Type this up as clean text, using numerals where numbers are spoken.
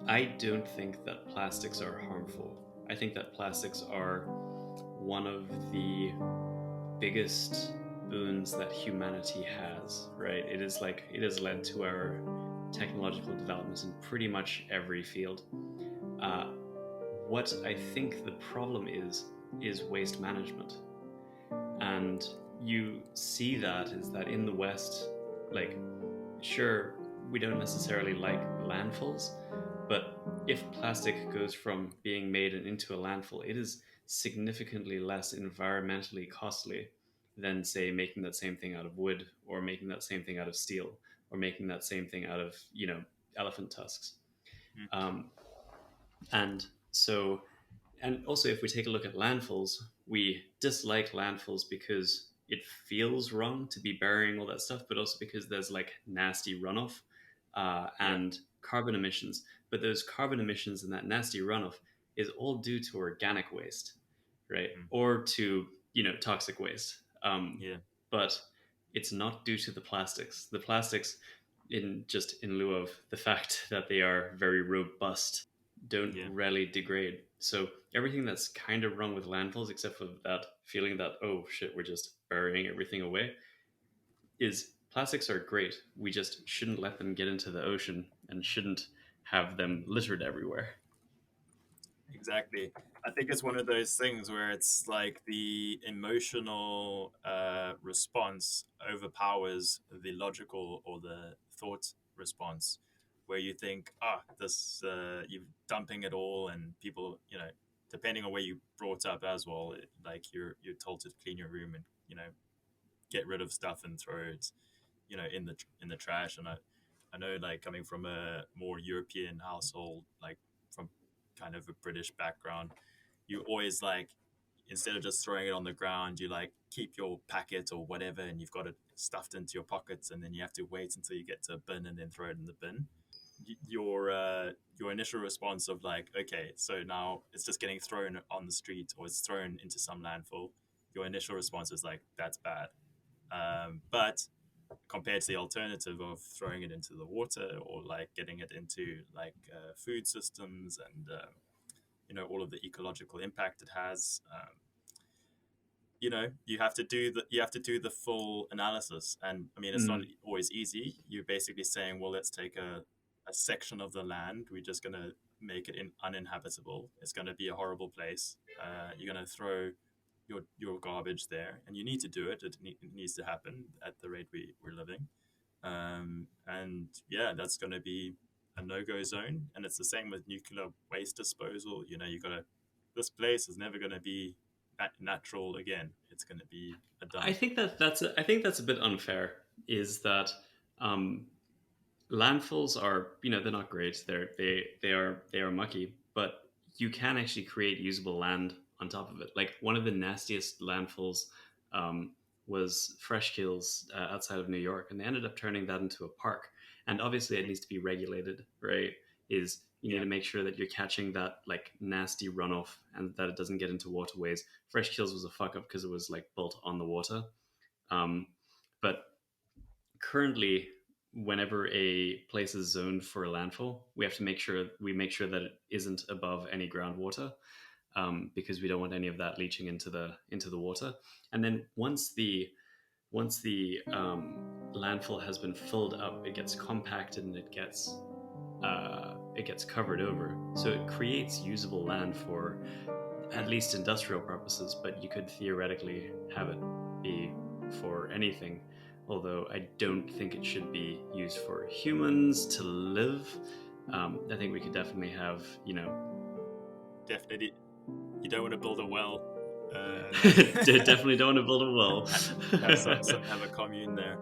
I don't think that plastics are harmful. I think that plastics are one of the biggest boons that humanity has, right? It has led to our technological developments in pretty much every field. Uh, what I think the problem is waste management. And you see that is that in the West, like, sure, we don't necessarily like landfills, but if plastic goes from being made and into a landfill, it is significantly less environmentally costly than, say, making that same thing out of wood, or making that same thing out of steel, or making that same thing out of, elephant tusks. Mm. Um, and so, and also, if we take a look at landfills, we dislike landfills because it feels wrong to be burying all that stuff, but also because there's like nasty runoff Yeah. and carbon emissions. But those carbon emissions and that nasty runoff is all due to organic waste, right? Mm. Or to, toxic waste. Yeah. But it's not due to the plastics. The plastics, in lieu of the fact that they are very robust, don't Yeah. really degrade. So everything that's kind of wrong with landfills, except for that feeling that, oh shit, we're just burying everything away, is plastics are great. We just shouldn't let them get into the ocean and shouldn't have them littered everywhere. Exactly. I think it's one of those things where it's like the emotional response overpowers the logical or the thought response, where you think, this, you're dumping it all, and people, depending on where you brought up as well, like you're told to clean your room and get rid of stuff and throw it, in the trash. And I know, like, coming from a more European household, like from kind of a British background, you always like, instead of just throwing it on the ground, you like keep your packet or whatever, and you've got it stuffed into your pockets, and then you have to wait until you get to a bin and then throw it in the bin. Your initial response of like, okay, so now it's just getting thrown on the street or it's thrown into some landfill. Your initial response is like, that's bad. But compared to the alternative of throwing it into the water or like getting it into like food systems and all of the ecological impact it has, you have to do the full analysis. And I mean, it's not Mm, always easy. You're basically saying, well, let's take a section of the land, we're just going to make it uninhabitable. It's going to be a horrible place. You're going to throw your garbage there, and you need to do it. It needs to happen at the rate we're living. And yeah, that's going to be a no-go zone. And it's the same with nuclear waste disposal. You got to, this place is never going to be natural again. It's going to be a I dump. think I think that's a bit unfair. Is that um, landfills are, they're not great. They are mucky, but you can actually create usable land on top of it. Like, one of the nastiest landfills um, was Fresh Kills outside of New York, and they ended up turning that into a park. And obviously, it Mhm. needs to be regulated, right? Is you need Yeah. to make sure that you're catching that like nasty runoff and that it doesn't get into waterways. Fresh Kills was a fuck up because it was like built on the water. Um, but currently, whenever a place is zoned for a landfill, we make sure that it isn't above any groundwater, because we don't want any of that leaching into the water. And then once the landfill has been filled up, it gets compacted and it gets covered over, so it creates usable land for at least industrial purposes. But you could theoretically have it be for anything, although I don't think it should be used for humans to live. I think we could definitely have, Definitely. You don't want to build a well and definitely don't want to build a have well. have a commune there.